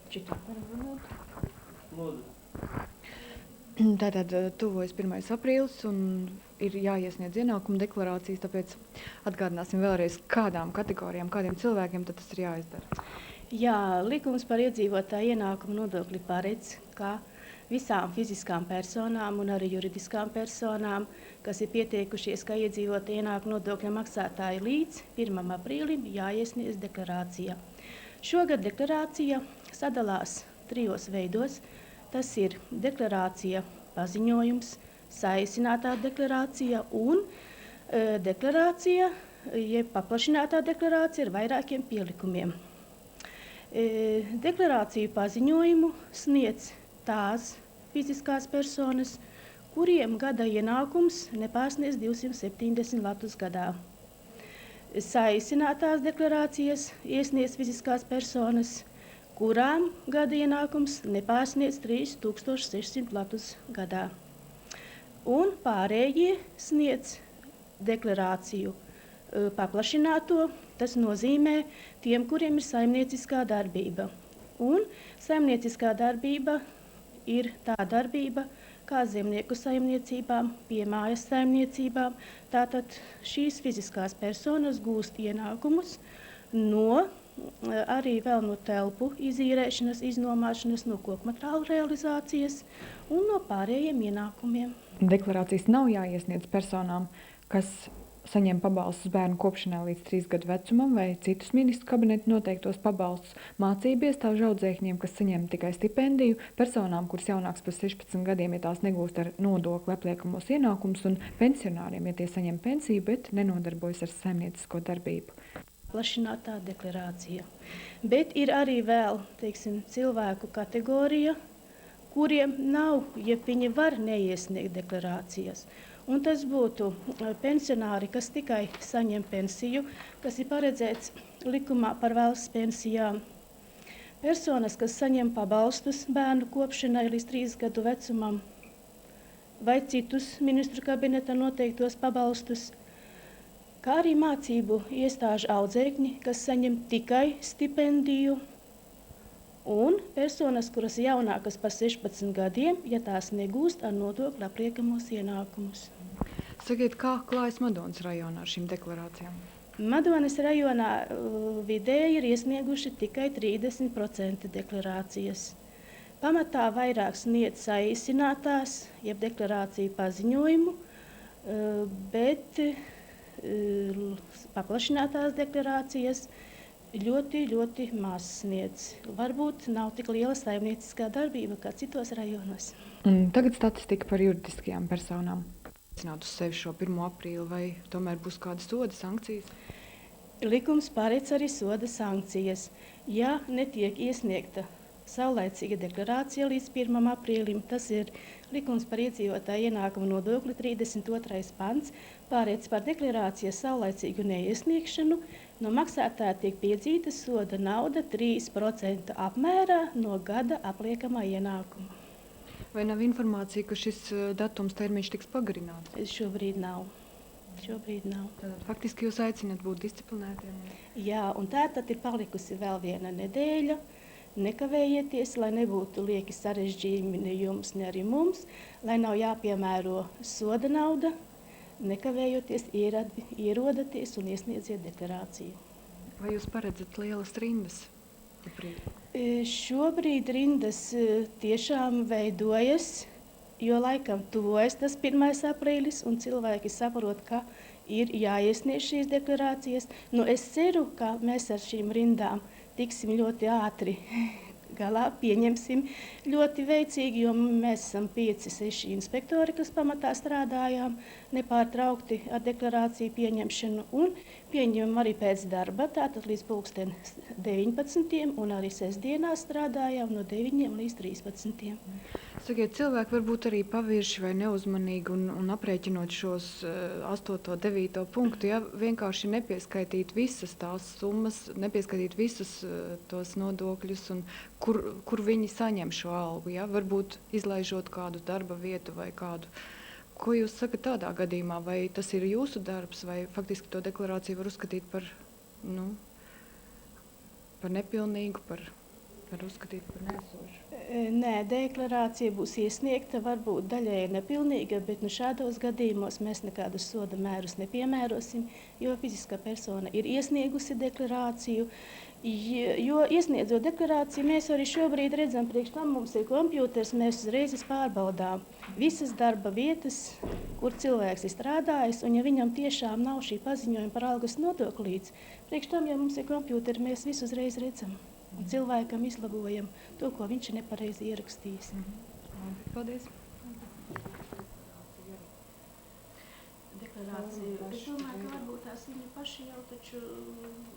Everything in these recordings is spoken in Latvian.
Šitā varam runāt. Lūdzu. Tātad tuvojas 1. aprīlis un ir jāiesniedz ienākuma deklarācijas, tāpēc atgādināsim vēlreiz, kādām kategorijām, kādiem cilvēkiem tad tas ir jāizdara. Jā, likums par iedzīvotāju ienākumu nodokli paredz, ka visām fiziskām personām un arī juridiskām personām, kas ir pieteikušies kā iedzīvotāju ienākumu nodokļa maksātāji līdz 1. aprīlim, jāiesniedz deklarācija. Šogad deklarācija sadalās 3 veidos. Tas ir deklarācija paziņojums, saīsinātā deklarācija un deklarācija, jeb paplašinātā deklarācija ar vairākiem pielikumiem. Deklarāciju paziņojumu sniedz tās fiziskās personas, kuriem gada ienākums nepārsniedz 270 latus gadā. Saīsinātās deklarācijas iesniedz fiziskās personas, kurām gada ienākums nepārsniedz 3600 latus gadā. Un pārējie sniedz deklarāciju paplašināto, tas nozīmē tiem, kuriem ir saimnieciskā darbība. Un saimnieciskā darbība ir tā darbība, kā zemnieku saimniecībām, piemājas saimniecībām. Tātad šīs fiziskās personas gūst ienākumus no arī vēl no telpu izīrēšanas, iznomāšanas, no kokmateriālu realizācijas un no pārējiem ienākumiem. Deklarācijas nav jāiesniedz personām, kas saņem pabalstus bērnu kopšanai līdz 3 gadu vecumam vai citus ministru kabineta noteiktos pabalstus, mācību iestāžu audzēkņiem, kas saņem tikai stipendiju, personām, kuras jaunāks par 16 gadiem, ja tās negūst ar nodokli apliekamos ienākumus, un pensionāriem, ja tie saņem pensiju, bet nenodarbojas ar saimniecisko darbību. Plašinātā deklarācija. Bet ir arī vēl, cilvēku kategorija, kuriem nav, ja viņi var neiesniegt deklarācijas. Un tas būtu pensionāri, kas tikai saņem pensiju, kas ir paredzēts likumā par valsts pensijām. Personas, kas saņem pabalstus bērnu kopšanai līdz 3 gadu vecumam, vai citus ministru kabineta noteiktos pabalstus, kā arī mācību iestāžu audzēkņi, kas saņem tikai stipendiju, un personas, kuras jaunākas par 16 gadiem, ja tās negūst ar nodokli apliekamos ienākumus. Sakiet, kā klājas Madonas rajonā ar šīm deklarācijām? Madonas rajonā vidēji ir iesnieguši tikai 30% deklarācijas. Pamatā vairāk sniedz saīsinātās, jeb deklarāciju paziņojumu, bet paplašinātās deklarācijas ļoti maz sniedz. Varbūt nav tik liela saimnieciskā darbība kā citos rajonos. Tagad statistika par juridiskajām personām. Aicināt uz sevi šo 1. aprīli, vai tomēr būs kāda soda sankcijas? Likums paredz arī soda sankcijas. Ja netiek iesniegta saulaicīga deklarācija līdz 1. aprīlim, tas ir likums par iedzīvotāju ienākumu nodokli 32. pants, paredz par deklarācijas saulaicīgu neiesniegšanu, no maksātāja tiek piedzīta soda nauda 3% apmērā no gada apliekamā ienākuma. Vai nav informācija, ka šis datums termiņš tiks pagarināts? Šobrīd nav. Tātad faktiski jūs aicināt būt disciplinētiem? Jā, un tātad ir palikusi vēl viena nedēļa. Nekavējieties, lai nebūtu lieki sarežģījumi ne jums, ne arī mums, lai nav jāpiemēro soda nauda. Nekavējoties ierodaties un iesniedziet deklarāciju. Vai jūs paredzat lielas rindas? Šobrīd rindas tiešām veidojas, jo laikam tuvojas tas 1. aprīlis un cilvēki saprot, ka ir jāiesniedz šīs deklarācijas. Es ceru, ka mēs ar šīm rindām tiksim ļoti ātri galā, pieņemsim ļoti veicīgi, jo mēs esam 5-6 inspektori, kas pamatā strādājām nepārtraukti ar deklarāciju pieņemšanu un pieņemam arī pēc darba, tātad līdz 19. un arī sestdienās strādājām no 9 līdz 13. Sakiet, cilvēki varbūt arī pavirši vai neuzmanīgi un aprēķinot šos 8. 9. punktu, ja vienkārši nepieskaitīt visas tās summas, nepieskaitīt visus tos nodokļus un kur viņi saņem šo algu, ja? Varbūt izlaižot kādu darba vietu vai kādu. Ko jūs sakat tādā gadījumā? Vai tas ir jūsu darbs, vai faktiski to deklarāciju var uzskatīt par nepilnīgu, par var uzskatīt par neesošu? Nē, deklarācija būs iesniegta, varbūt daļēji nepilnīga, bet šādos gadījumos mēs nekādus soda mērus nepiemērosim, jo fiziskā persona ir iesniegusi deklarāciju. Jo iesniedzot deklarāciju, mēs arī šobrīd redzam, priekš tam mums ir kompjūters, mēs uzreiz pārbaudām visas darba vietas, kur cilvēks ir strādājis, un ja viņam tiešām nav šī paziņojuma par algas nodokli līdz, priekš tam, ja mums ir kompjūteri, mēs visu uzreiz redzam. Un cilvēkam izlabojam to, ko viņš ir nepareizi ierakstījis. Paldies. Deklarācija. Es domāju, ka varbūt tās viņi paši jau taču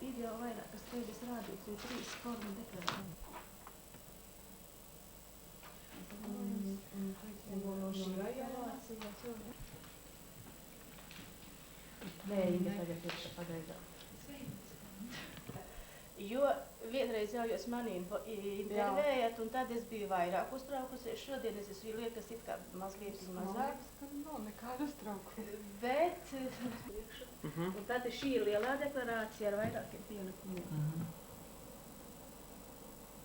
ir jau vairākas reizes rādīts, jo 3 forma deklarācija. Nē, tagad ir pagaidām. Jo vienreiz jau jūs mani intervējat, un tad es biju vairāk uztraukusies. Šodien es esmu liekas it kā mazliet mazāk. Nav nekāda uztraukuma. Bet un tad šī ir lielā deklarācija ar vairākiem pielikumiem.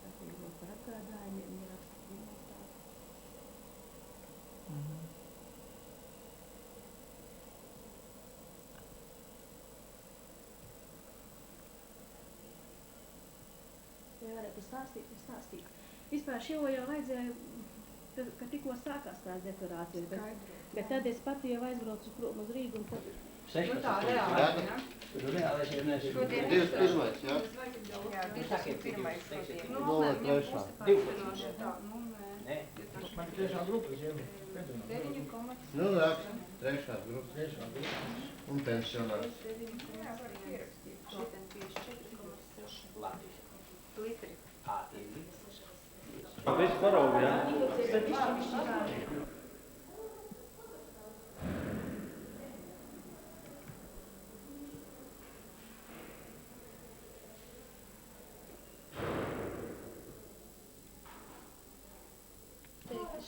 Tas ir vēl par atgādājumiem, ir apstiprināt. Ja varētu stāstīt. Vispār šo jau vajadzēja, ka tikko sākās tās deklarācijas, bet tad es pati jau aizbraucu prom uz Rīgu un tad... 16. reāli, ja? Reālais ir nezinu. Šodien 21. jā? Jā, 21. šodien. Nu, trešā. 12. Nē, man ir trešā grupas, jau. Nu, raksta. Trešā grupa. Trešā grupa. Un pensionārs. Labi. Litri. Ir litrs. Viss paraugi, jā?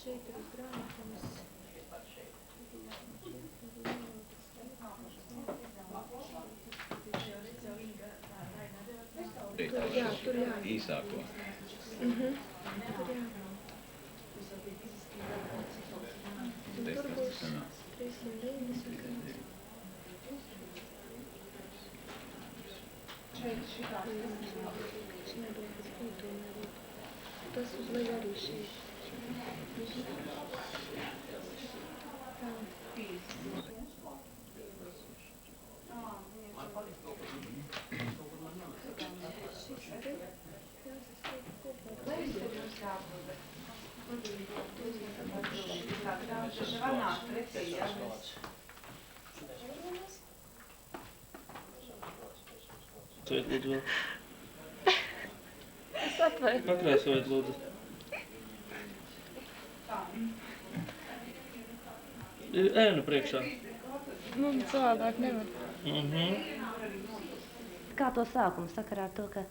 Šeit ir grāmatamas. Tur jā. Īsāko. Tur jā. Tur būs 390. Tas uz leju arī šeit. Sveitlūdzu vēl. Es atvainu. Pakrāsojiet, lūdzu. Ir ēnu priekšā. Nu, savādāk nevar. Kā to sākumu sakarā ar to, ka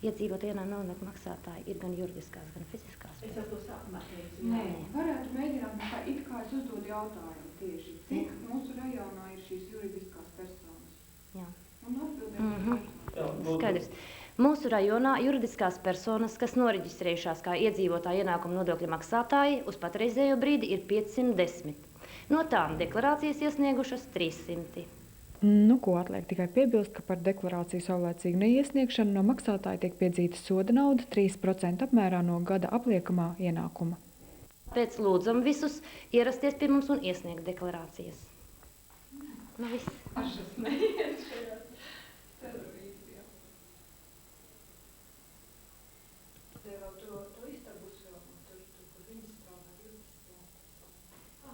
iedzīvotāji nodokļu maksātāji ir gan juridiskās, gan fiziskās? Es jau to sākumā teicu. Nē, varētu mēģināt, kā it kā es uzdodu jautājumu tieši, cik mūsu rajonā ir šīs juridiskās personas. Jā. Un atbildēt. Skaidrs. Mūsu rajonā juridiskās personas, kas noreģistrējušās kā iedzīvotāju ienākumu nodokļu maksātāji, uz patreizējo brīdi ir 510. No tām deklarācijas iesniegušas 300. Nu, ko atliek tikai piebilst, ka par deklarāciju saulēcīgu neiesniegšanu no maksātāja tiek piedzīta soda nauda 3% apmērā no gada apliekamā ienākuma. Pēc lūdzam visus ierasties pie mums un iesniegt deklarācijas. Nu, viss.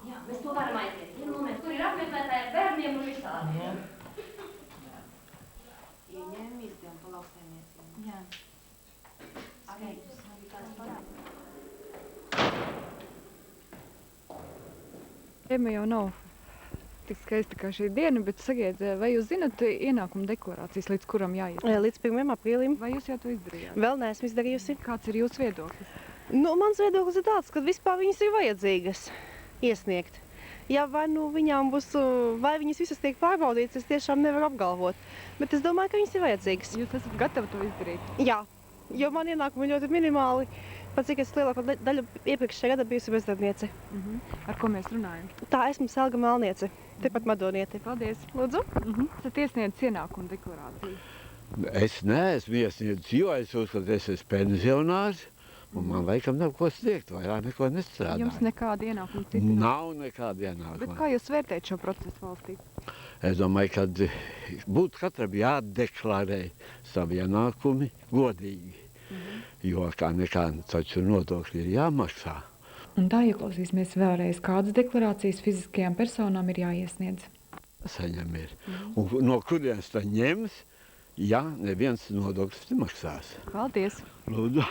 Jā, mēs to varam aiziet. Ir momenti, kur ir apmeklētāji ar bērniem un visādi. Ieņēmumi izdevumi pa lauksaimniecību. Jā. Skaidrs. Kāds parāds? Tēma jau nav tik skaista kā šī diena, bet sakiet, vai jūs zinat ienākuma deklarācijas, līdz kuram jāiet? Līdz 1. aprīlim. Vai jūs jau to izdarījāt? Vēl neesmu izdarījusi. Kāds ir jūsu viedoklis? Nu, mans viedoklis ir tāds, ka vispār viņas ir vajadzīgas iesniegt. Ja vai nu viņām būs, vai viņas visas tiek pārbaudītas, es tiešām nevaru apgalvot. Bet es domāju, ka viņas ir vajadzīgas. Jūs esat gatavi to izdarīt? Jā, jo man ienākumi ļoti minimāli. Pat cik es lielāko daļu iepriekšējā gadā bijusi bezdarbniece. Ar ko mēs runājam? Tā esmu Selga Melniece, tepat Madoniete. Paldies! Lūdzu. Esat iesniedzis ienākumu deklarāciju. Es neesmu iesniedzis, jo es uzskatu, es esmu pensionārs, un man laikam nav ko sniegt, vairāk neko nestrādāju. Jums nekāda ienākuma cita? Nav nekāda ienākuma. Bet kā jūs vērtējat šo procesu valstī? Es domāju, ka būtu katram jādeklarē savi ienākumi godīgi, jo kā nekā taču nodokļi ir jāmaksā. Un tā ieklausīsimies vēlreiz, kādas deklarācijas fiziskajām personām ir jāiesniedz. Saņem ir. Un no kurienes tā ņems, ja neviens nodokļus nemaksās? Paldies! Lūdzu.